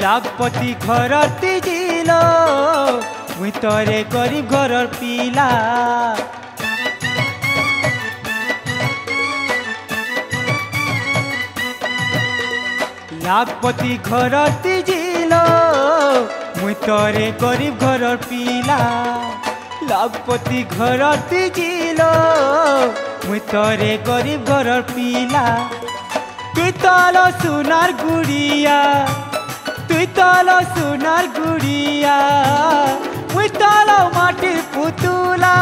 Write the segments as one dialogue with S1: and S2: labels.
S1: लाखपति घर तिजिल मुई तोरे गरीब घर पिला लाखपति घर तिजिल मुई तोरे गरीब घर पिला लाखपति घर तिजिल मुई तोरे गरीब घर पिला तुई तलो सोनार गुड़िया तुई तलो सोनार गुड़िया मुई तलो माटिर पुतुला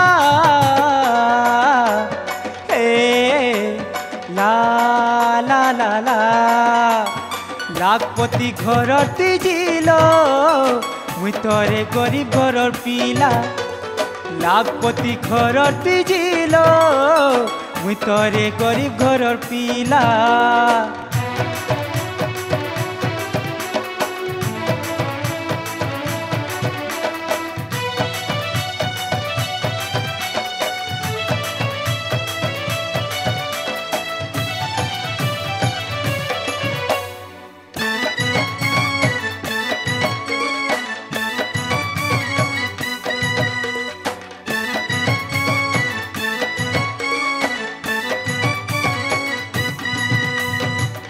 S1: ला ला ला ला लाखपति घर तिजिल मुई तोरे गरीब घर पिला लाखपति घर तिजिल मुई तोरे गरीब घर पिला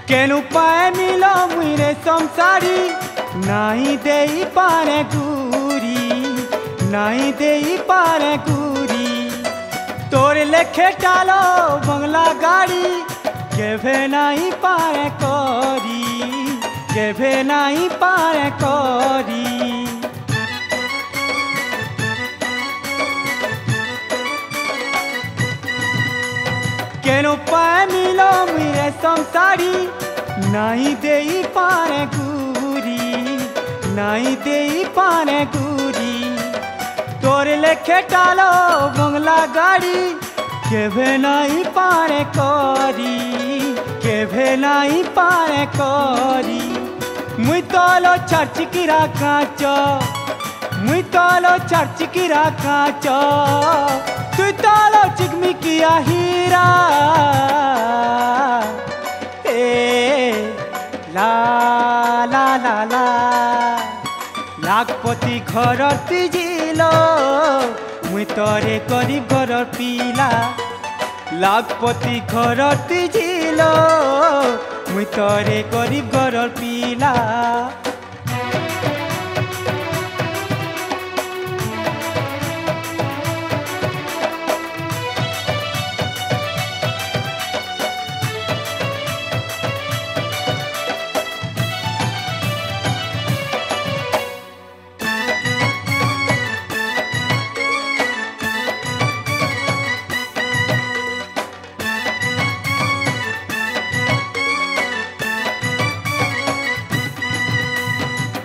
S1: केनु पाए मिलो मुरे संसारी नहीं देई पारे गुरी नहीं देई पारे गुरी तोर लेखे टालो बंगला गाड़ी केभे नहीं पारे करी केभे नहीं पारे करी केनु पाए मिलो मुरे संसारी नहीं देई पारे गुरी नहीं देई पारे गुरी तोर लेखे टालो बंगला गाड़ी केभे नहीं पारे करी केभे नहीं पारे करी मुई तलो चारचिकिरा काच मुई तलो चारचिकिरा काच तुई तलो चिकमिकिया हीरा ला ला ला ला लाखपति घर तिजिल मुई तोरे गरीब घर पिला लाखपति घर तिजिल मुई तोरे गरीब घर पिला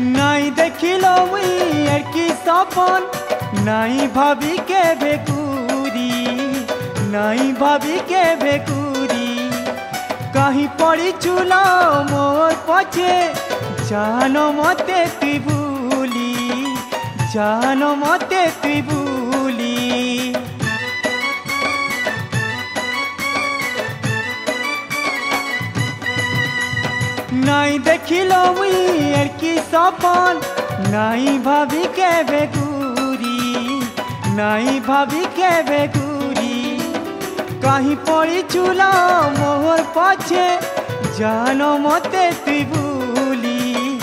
S1: नहीं देखिलो मुई की सपन नहीं भाभी के भेकुरी नहीं भाभी के भेकुरी कहीं पड़ी चूलो मोर पछे जानो मते तुई भूली जानो मते तुई भूली नहीं देखिलो मुई की सपन नहीं भाभी के बेगुरी नहीं भाभी के बेगुरी कहीं पड़ी चूलो मोहर पछे जानो मते तुई भूली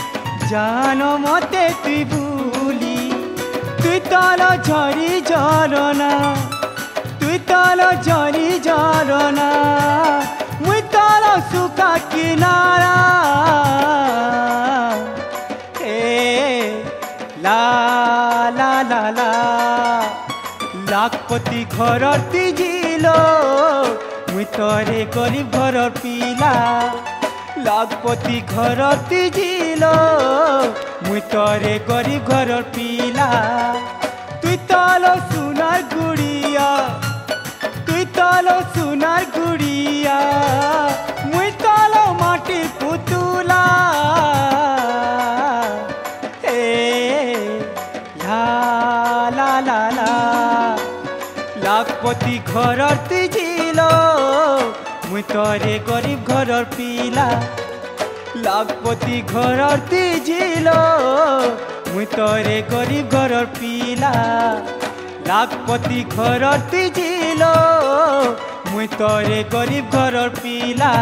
S1: जानो मते तुई भूली तुई तलो झरी झरना तुई तलो झरी झरना मुई तलो सुखा किनारा ला ला ला ला लाखपति घर तिजिल मुई तोरे गरीब घर पिला लाखपति घर तिजिल मुई तोरे गरीब घर पिला तुई तलो सोनार गुड़िया तुई तलो सोनार गुड़िया मुई तलो माटी पुतुला ला ला ला लाखपति घर तिजिल मुई तोरे गरीब घर पिला লাখপতি ঘরর তিজিল মুই তরে গরিব ঘরর পিলা লাখপতি ঘরর তিজিল মুই তরে গরিব ঘরর পিলা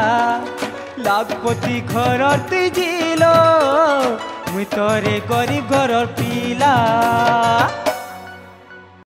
S1: লাখপতি ঘরর তিজিল মুই তরে গরিব ঘরর পিলা।